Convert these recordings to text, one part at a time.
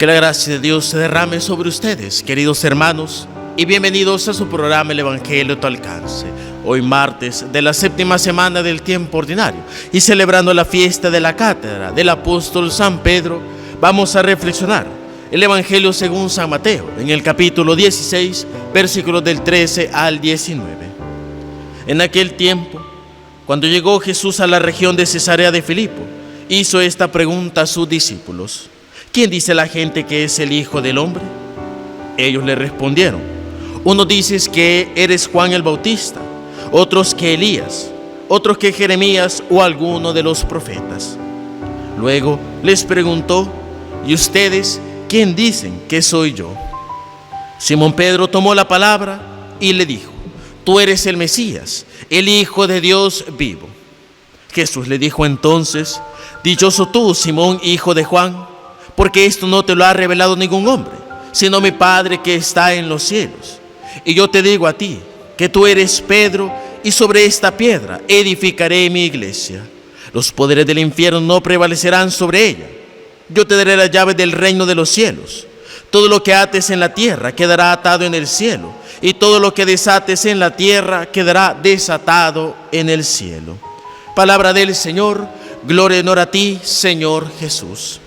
Que la gracia de Dios se derrame sobre ustedes, queridos hermanos, y bienvenidos a su programa El Evangelio a tu alcance. Hoy martes de la séptima semana del tiempo ordinario y celebrando la fiesta de la cátedra del apóstol San Pedro, vamos a reflexionar el Evangelio según San Mateo, en el capítulo 16, versículos del 13 al 19. En aquel tiempo, cuando llegó Jesús a la región de Cesarea de Filipo, hizo esta pregunta a sus discípulos: ¿quién dice la gente que es el Hijo del Hombre? Ellos le respondieron: unos dicen que eres Juan el Bautista, otros que Elías, otros que Jeremías o alguno de los profetas. Luego les preguntó: ¿y ustedes quién dicen que soy yo? Simón Pedro tomó la palabra y le dijo: tú eres el Mesías, el Hijo de Dios vivo. Jesús le dijo entonces: dichoso tú, Simón, hijo de Juan, porque esto no te lo ha revelado ningún hombre, sino mi Padre que está en los cielos. Y yo te digo a ti, que tú eres Pedro, y sobre esta piedra edificaré mi iglesia. Los poderes del infierno no prevalecerán sobre ella. Yo te daré las llaves del reino de los cielos. Todo lo que ates en la tierra quedará atado en el cielo, y todo lo que desates en la tierra quedará desatado en el cielo. Palabra del Señor. Gloria y honor a ti, Señor Jesús.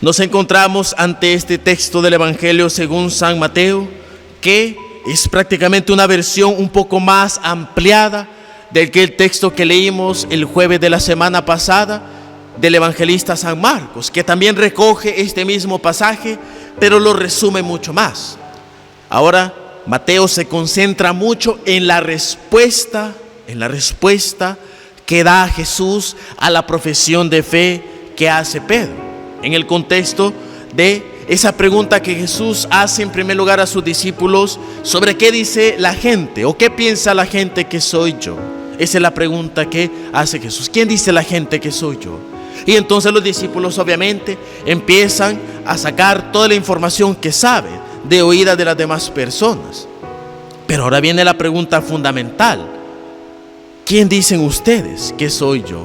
Nos encontramos ante este texto del Evangelio según San Mateo, que es prácticamente una versión un poco más ampliada del que el texto que leímos el jueves de la semana pasada del evangelista San Marcos, que también recoge este mismo pasaje, pero lo resume mucho más. Ahora Mateo se concentra mucho en la respuesta que da Jesús a la profesión de fe que hace Pedro, en el contexto de esa pregunta que Jesús hace en primer lugar a sus discípulos sobre qué dice la gente o qué piensa la gente que soy yo. Esa es la pregunta que hace Jesús: ¿quién dice la gente que soy yo? Y entonces los discípulos obviamente empiezan a sacar toda la información que saben de oídas de las demás personas. Pero ahora viene la pregunta fundamental: ¿quién dicen ustedes que soy yo?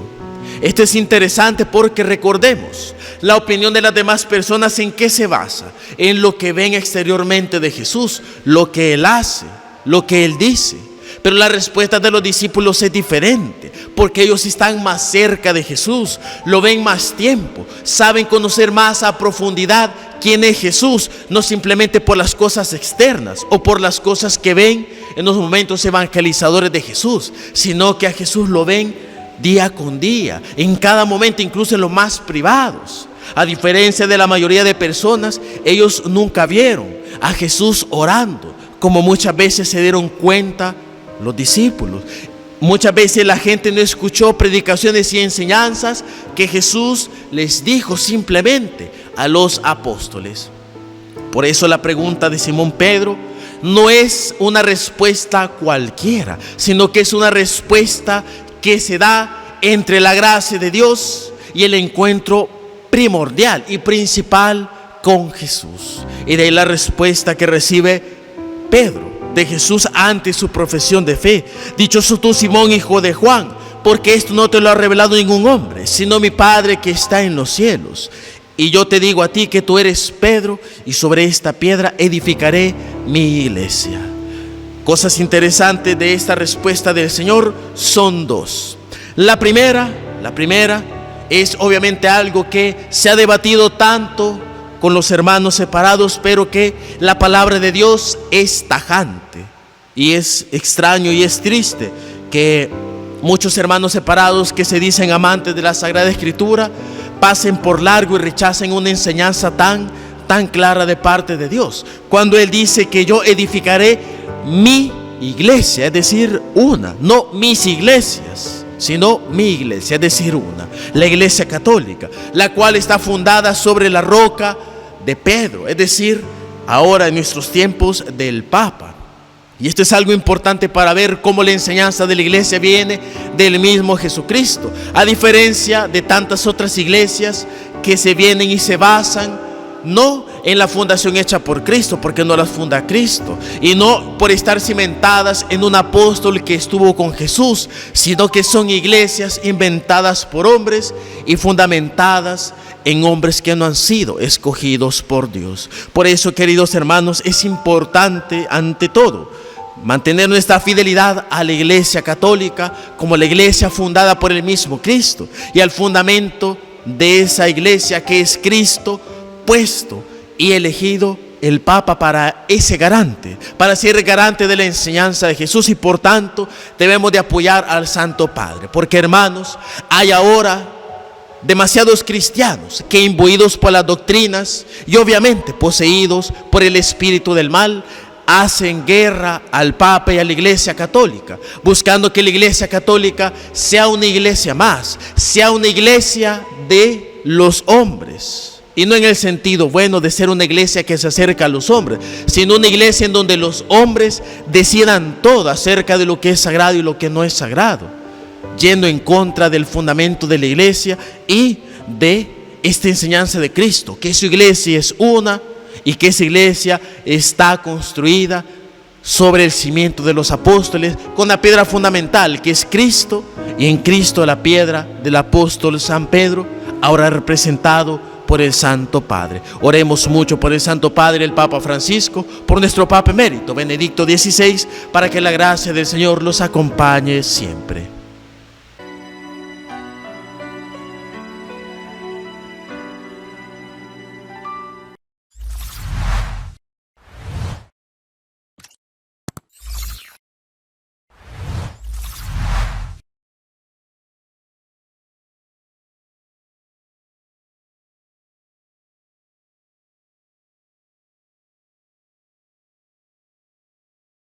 Esto es interesante porque recordemos, la opinión de las demás personas, ¿en qué se basa? En lo que ven exteriormente de Jesús, lo que Él hace, lo que Él dice. Pero la respuesta de los discípulos es diferente, porque ellos están más cerca de Jesús, lo ven más tiempo, saben conocer más a profundidad quién es Jesús, no simplemente por las cosas externas o por las cosas que ven en los momentos evangelizadores de Jesús, sino que a Jesús lo ven día con día, en cada momento, incluso en los más privados. A diferencia de la mayoría de personas, ellos nunca vieron a Jesús orando, como muchas veces se dieron cuenta los discípulos. Muchas veces la gente no escuchó predicaciones y enseñanzas que Jesús les dijo simplemente a los apóstoles. Por eso la pregunta de Simón Pedro no es una respuesta cualquiera, sino que es una respuesta que se da entre la gracia de Dios y el encuentro primordial y principal con Jesús. Y de ahí la respuesta que recibe Pedro de Jesús ante su profesión de fe: dichoso tú, Simón, hijo de Juan, porque esto no te lo ha revelado ningún hombre, sino mi Padre que está en los cielos. Y yo te digo a ti que tú eres Pedro, y sobre esta piedra edificaré mi iglesia. Cosas interesantes de esta respuesta del Señor son dos. La primera es obviamente algo que se ha debatido tanto con los hermanos separados, pero que la palabra de Dios es tajante. Y es extraño y es triste que muchos hermanos separados que se dicen amantes de la Sagrada Escritura pasen por largo y rechacen una enseñanza tan clara de parte de Dios, cuando Él dice que yo edificaré mi iglesia, es decir, una, no mis iglesias, sino mi iglesia, es decir, una, la iglesia católica, la cual está fundada sobre la roca de Pedro, es decir, ahora en nuestros tiempos del Papa. Y esto es algo importante para ver cómo la enseñanza de la iglesia viene del mismo Jesucristo, a diferencia de tantas otras iglesias que se vienen y se basan no en la fundación hecha por Cristo, porque no las funda Cristo, y no por estar cimentadas en un apóstol que estuvo con Jesús, sino que son iglesias inventadas por hombres y fundamentadas en hombres que no han sido escogidos por Dios. Por eso, queridos hermanos, es importante ante todo mantener nuestra fidelidad a la Iglesia Católica como la iglesia fundada por el mismo Cristo y al fundamento de esa iglesia que es Cristo, puesto y elegido el Papa para ese garante, para ser garante de la enseñanza de Jesús, y por tanto debemos de apoyar al Santo Padre, porque hermanos, hay ahora demasiados cristianos que, imbuidos por las doctrinas y obviamente poseídos por el espíritu del mal, hacen guerra al Papa y a la Iglesia Católica, buscando que la Iglesia Católica sea una iglesia más, sea una iglesia de los hombres. Y no en el sentido bueno de ser una iglesia que se acerca a los hombres, sino una iglesia en donde los hombres decidan todo acerca de lo que es sagrado y lo que no es sagrado, yendo en contra del fundamento de la iglesia y de esta enseñanza de Cristo, que su iglesia es una y que esa iglesia está construida sobre el cimiento de los apóstoles, con la piedra fundamental que es Cristo, y en Cristo la piedra del apóstol San Pedro, ahora representado por el Santo Padre. Oremos mucho por el Santo Padre, el Papa Francisco, por nuestro Papa emérito Benedicto XVI, para que la gracia del Señor los acompañe siempre.